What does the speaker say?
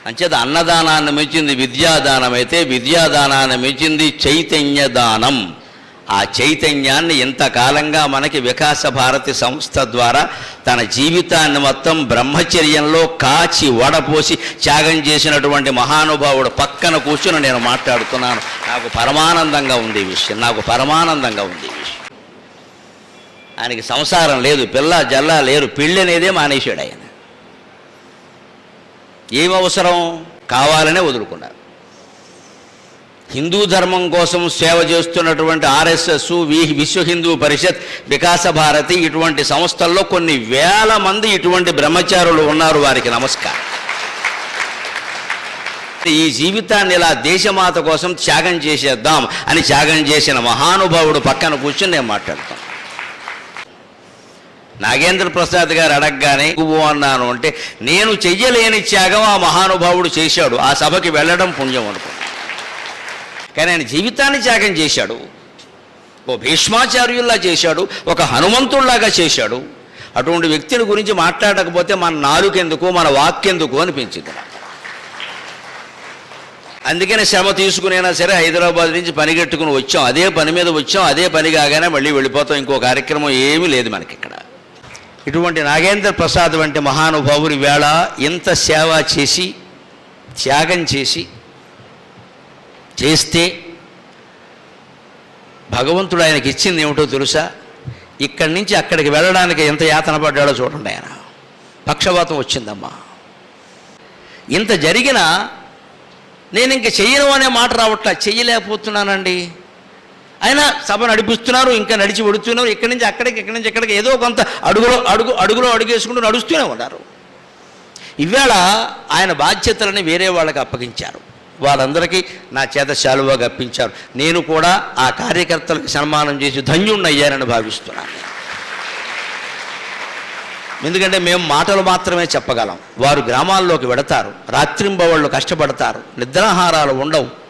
అంచేత అన్నదానాన్ని మించింది విద్యాదానం అయితే, విద్యాదానాన్ని మించింది చైతన్యదానం. ఆ చైతన్యాన్ని ఇంతకాలంగా మనకి వికాస భారతి సంస్థ ద్వారా తన జీవితాన్ని మొత్తం బ్రహ్మచర్యంలో కాచి వడపోసి త్యాగం చేసినటువంటి మహానుభావుడు పక్కన కూర్చుని నేను మాట్లాడుతున్నాను. నాకు పరమానందంగా ఉంది ఈ విషయం, నాకు పరమానందంగా ఉంది ఈ విషయం. ఆయనకి సంసారం లేదు, పిల్ల జల్లా లేరు, పెళ్ళి అనేదే మానేశాడు ఆయన. ఏమవసరం కావాలనే వదులుకున్నారు. హిందూ ధర్మం కోసం సేవ చేస్తున్నటువంటి ఆర్ఎస్ఎస్, విశ్వ హిందూ పరిషత్, వికాస భారతి ఇటువంటి సంస్థల్లో కొన్ని వేల మంది ఇటువంటి బ్రహ్మచారులు ఉన్నారు. వారికి నమస్కారం. ఈ జీవితాన్ని ఇలా దేశమాత కోసం త్యాగం చేసేద్దాం అని త్యాగం చేసిన మహానుభావుడు పక్కన కూర్చొని నేను మాట్లాడతాను. నాగేంద్ర ప్రసాద్ గారు అడగగానే అన్నాను అంటే, నేను చెయ్యలేని త్యాగం ఆ మహానుభావుడు చేశాడు, ఆ సభకి వెళ్ళడం పుణ్యం అనుకో. కానీ ఆయన జీవితాన్ని త్యాగం చేశాడు. ఓ భీష్మాచార్యుల్లా చేశాడు, ఒక హనుమంతుల్లాగా చేశాడు. అటువంటి వ్యక్తిని గురించి మాట్లాడకపోతే మన నాలుకెందుకు, మన వాక్కెందుకు అనిపించింది. అందుకని శ్రమ తీసుకునైనా సరే హైదరాబాద్ నుంచి పనిగట్టుకుని వచ్చాం. అదే పని మీద వచ్చాం, అదే పని కాగానే మళ్ళీ వెళ్ళిపోతాం. ఇంకో కార్యక్రమం ఏమీ లేదు మనకి ఇక్కడ. ఇటువంటి నాగేంద్ర ప్రసాద్ వంటి మహానుభావుని వేళ ఇంత సేవ చేసి త్యాగం చేస్తే భగవంతుడు ఆయనకి ఇచ్చింది ఏమిటో తెలుసా? ఇక్కడి నుంచి అక్కడికి వెళ్ళడానికి ఎంత యాతన పడ్డాడో చూడండి. ఆయన పక్షవాతం వచ్చిందమ్మా. ఇంత జరిగినా నేను ఇంక చెయ్యను అనే మాట రావట్లా, చెయ్యలేకపోతున్నానండి. అయినా సభ నడిపిస్తున్నారు, ఇంకా నడిచి వెడుతున్నారు. ఇక్కడి నుంచి అక్కడికి, ఇక్కడి నుంచి ఎక్కడికి ఏదో కొంత అడుగులో అడుగేసుకుంటూ నడుస్తూనే ఉన్నారు. ఇవాళ ఆయన బాధ్యతలని వేరే వాళ్ళకి అప్పగించారు. వాళ్ళందరికీ నా చేత శాలువా గప్పించారు. నేను కూడా ఆ కార్యకర్తలకు సన్మానం చేసి ధన్యుణ్ణయ్యానని భావిస్తున్నాను. ఎందుకంటే మేము మాటలు మాత్రమే చెప్పగలం. వారు గ్రామాల్లోకి వెడతారు, రాత్రింబవళ్ళు కష్టపడతారు, నిద్రాహారాలు ఉండవు.